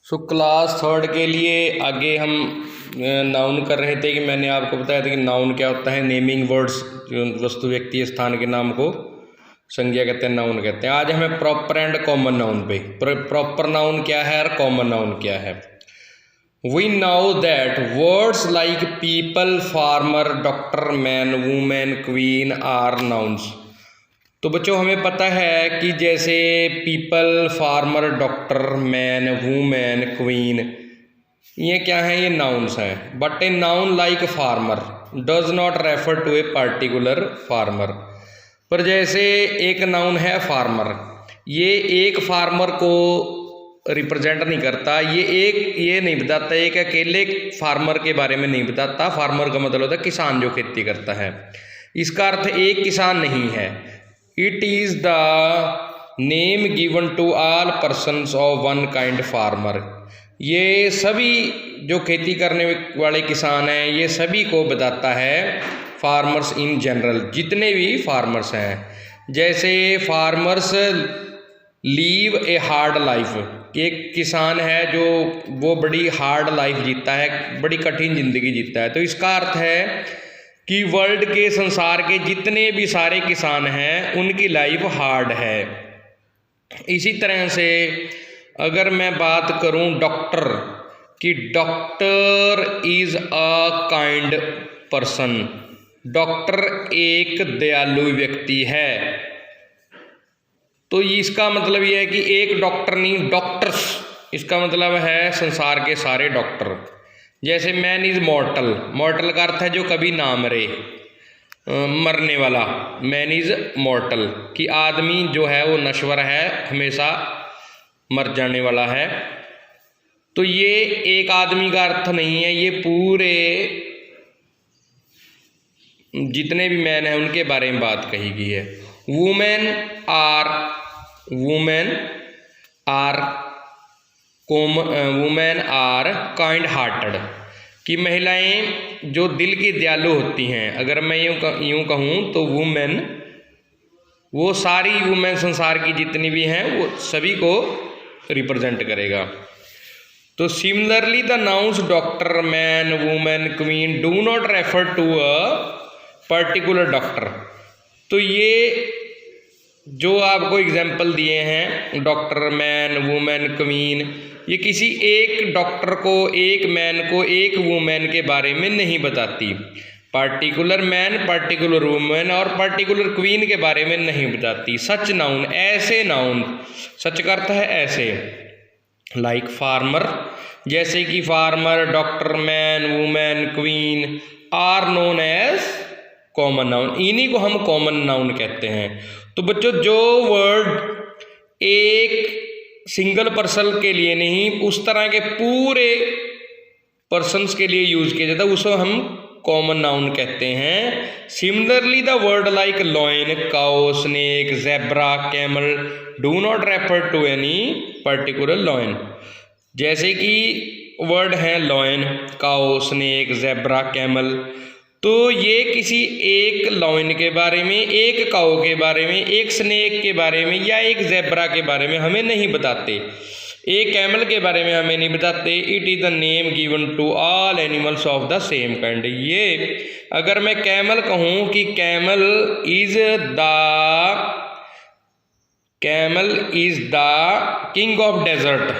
So class third के लिए आगे हम नाउन कर रहे थे कि मैंने आपको बताया था कि नाउन क्या होता है। नेमिंग वर्ड्स, वस्तु व्यक्ति स्थान के नाम को संज्ञा कहते हैं, नाउन कहते हैं। आज हमें प्रॉपर एंड कॉमन नाउन पे, प्रॉपर नाउन क्या है और कॉमन नाउन क्या है। We know that words like people, farmer, doctor, man, women, queen are nouns. तो बच्चों हमें पता है कि जैसे people, farmer, doctor, man, women, queen, ये क्या है, ये नाउन्स हैं। But a noun like farmer does not refer to a particular farmer. पर जैसे एक नाउन है फार्मर, ये एक फार्मर को रिप्रेजेंट नहीं करता, ये नहीं बताता, एक अकेले फार्मर के बारे में नहीं बताता। फार्मर का मतलब होता है किसान जो खेती करता है। इसका अर्थ एक किसान नहीं है। It is the name given to all persons of one kind farmer. ये सभी जो खेती करने वाले किसान हैं, ये सभी को बताता है। फार्मर्स इन जनरल, जितने भी फार्मर्स हैं। जैसे farmers leave a hard life, एक किसान है जो वो बड़ी हार्ड लाइफ जीता है, बड़ी कठिन जिंदगी जीता है। तो इसका अर्थ है कि वर्ल्ड के, संसार के जितने भी सारे किसान हैं उनकी लाइफ हार्ड है। इसी तरह से अगर मैं बात करूं डॉक्टर कि doctor is a kind person, doctor एक दयालु व्यक्ति है। तो इसका मतलब ये है कि एक डॉक्टर नहीं, डॉक्टर्स, इसका मतलब है संसार के सारे डॉक्टर। जैसे मैन इज मॉर्टल, मॉर्टल का अर्थ है जो कभी ना मरे, मरने वाला। मैन इज मॉर्टल कि आदमी जो है वो नश्वर है, हमेशा मर जाने वाला है। तो ये एक आदमी का अर्थ नहीं है, ये पूरे जितने भी मैन हैं उनके बारे में बात कही गई है। वुमेन आर काइंड हार्टेड कि महिलाएं जो दिल की दयालु होती हैं। अगर मैं यूँ कहूँ तो वुमेन, वो सारी वुमेन संसार की जितनी भी हैं वो सभी को रिप्रेजेंट करेगा। तो similarly the nouns doctor, man, women, queen do not refer to a particular doctor. तो ये जो आपको एग्जाम्पल दिए हैं, डॉक्टर, मैन, वुमेन, क्वीन, ये किसी एक डॉक्टर को, एक मैन को, एक वुमेन के बारे में नहीं बताती। पार्टिकुलर मैन, पार्टिकुलर वुमेन और पार्टिकुलर क्वीन के बारे में नहीं बताती। सच नाउन, ऐसे नाउन, सच का अर्थ है ऐसे, लाइक फार्मर, जैसे कि farmer, doctor, man, women, queen are known as common noun. इन्हीं को हम कॉमन नाउन कहते हैं। तो बच्चों जो वर्ड एक सिंगल पर्सन के लिए नहीं, उस तरह के पूरे पर्सन्स के लिए यूज किया जाता है, उसको हम कॉमन नाउन कहते हैं। Similarly the word like lion, cow, snake, zebra, camel do not refer to any particular lion. जैसे कि वर्ड हैं lion, cow, snake, zebra, camel, तो ये किसी एक लॉयन के बारे में, एक काऊ के बारे में, एक स्नेक के बारे में या एक ज़ेब्रा के बारे में हमें नहीं बताते, एक कैमल के बारे में हमें नहीं बताते। It is the name given to all animals of the same kind. ये अगर मैं कैमल कहूँ कि camel is the king of desert,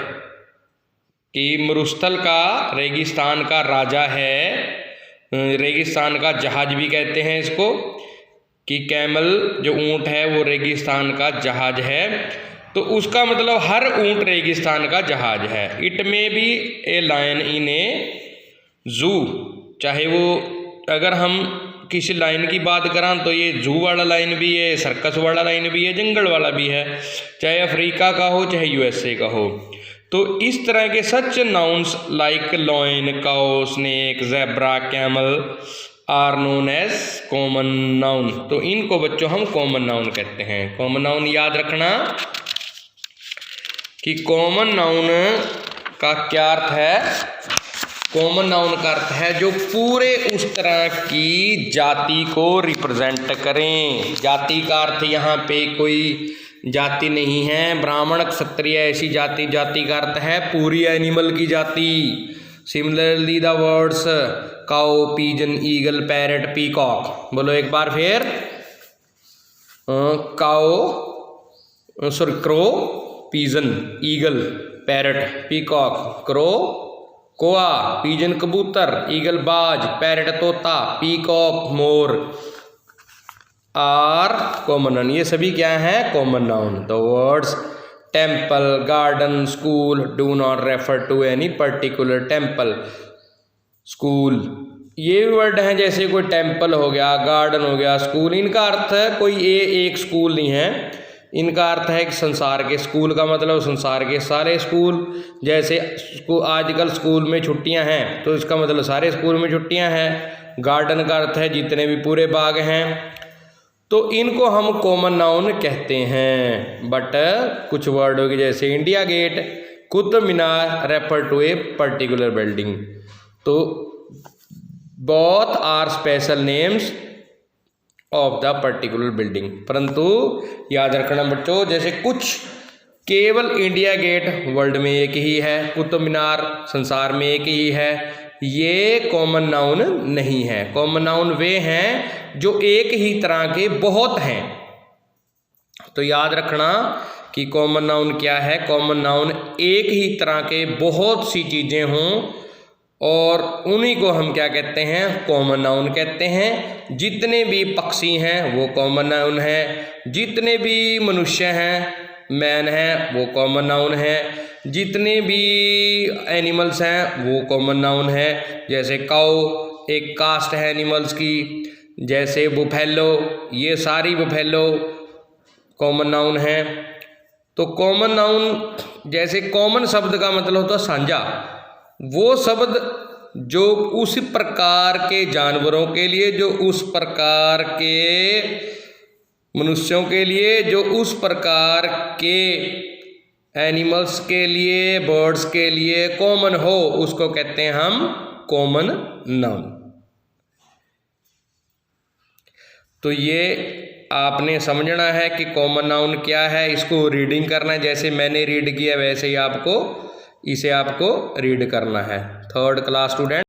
कि मरुस्थल का, रेगिस्तान का राजा है, रेगिस्तान का जहाज भी कहते हैं इसको, कि कैमल जो ऊंट है वो रेगिस्तान का जहाज है। तो उसका मतलब हर ऊंट रेगिस्तान का जहाज है। इट में बी ए लायन इन ए जू, चाहे वो, अगर हम किसी लाइन की बात करें तो ये जू वाला लाइन भी है, सर्कस वाला लाइन भी है, जंगल वाला भी है, चाहे अफ्रीका का हो चाहे यूएसए का हो। तो इस तरह के such nouns like lion, cow, snake, zebra, camel are known as common noun. तो इनको बच्चों हम कॉमन नाउन कहते हैं। कॉमन नाउन याद रखना कि कॉमन नाउन का क्या अर्थ है। कॉमन नाउन का अर्थ है जो पूरे उस तरह की जाति को रिप्रेजेंट करें। जाति का अर्थ यहाँ पे कोई जाति नहीं है। ब्राह्मण क्षत्रिय ऐसी जाति, जाति का अर्थ है पूरी एनिमल की जाति। Similarly the words cow, pigeon, eagle, parrot, peacock, बोलो एक बार फिर। Cow, sorry, crow, pigeon, eagle, parrot, peacock, crow कोआ, पीजन कबूतर, ईगल बाज, पैरट तोता, पीकॉक मोर आर कॉमन नाउन। ये सभी क्या है? Common noun. The words temple, garden, school do not refer to any particular temple, school. ये वर्ड हैं जैसे कोई टेम्पल हो गया, गार्डन हो गया, स्कूल, इनका अर्थ कोई एक स्कूल नहीं है। इनका अर्थ है कि संसार के, स्कूल का मतलब संसार के सारे स्कूल। जैसे आजकल स्कूल में छुट्टियां हैं तो इसका मतलब सारे स्कूल में छुट्टियां हैं। गार्डन का अर्थ है जितने भी पूरे बाग हैं। तो इनको हम कॉमन नाउन कहते हैं। बट कुछ वर्ड हो गए जैसे India Gate, Qutub Minar refer to a particular building. तो both are special names of the particular building. परंतु याद रखना बच्चों, जैसे कुछ केवल इंडिया गेट वर्ल्ड में एक ही है, कुतुब मीनार संसार में एक ही है, ये कॉमन नाउन नहीं है। कॉमन नाउन वे हैं जो एक ही तरह के बहुत हैं। तो याद रखना कि कॉमन नाउन क्या है। कॉमन नाउन एक ही तरह के बहुत सी चीजें हों और उन्हीं को हम क्या कहते हैं? कॉमन नाउन कहते हैं। जितने भी पक्षी हैं वो कॉमन नाउन है, जितने भी मनुष्य हैं, मैन हैं, वो कॉमन नाउन है, जितने भी एनिमल्स हैं वो कॉमन नाउन है। जैसे काऊ एक कास्ट है एनिमल्स की, जैसे बुफेलो, ये सारी बुफेलो कॉमन नाउन है। तो कॉमन नाउन, जैसे कॉमन शब्द का मतलब होता है साझा, वो शब्द जो उस प्रकार के जानवरों के लिए, जो उस प्रकार के मनुष्यों के लिए, जो उस प्रकार के एनिमल्स के लिए, बर्ड्स के लिए कॉमन हो, उसको कहते हैं हम कॉमन नाउन। तो ये आपने समझना है कि कॉमन नाउन क्या है। इसको रीडिंग करना है, जैसे मैंने रीड किया वैसे ही आपको इसे रीड करना है। Third class student.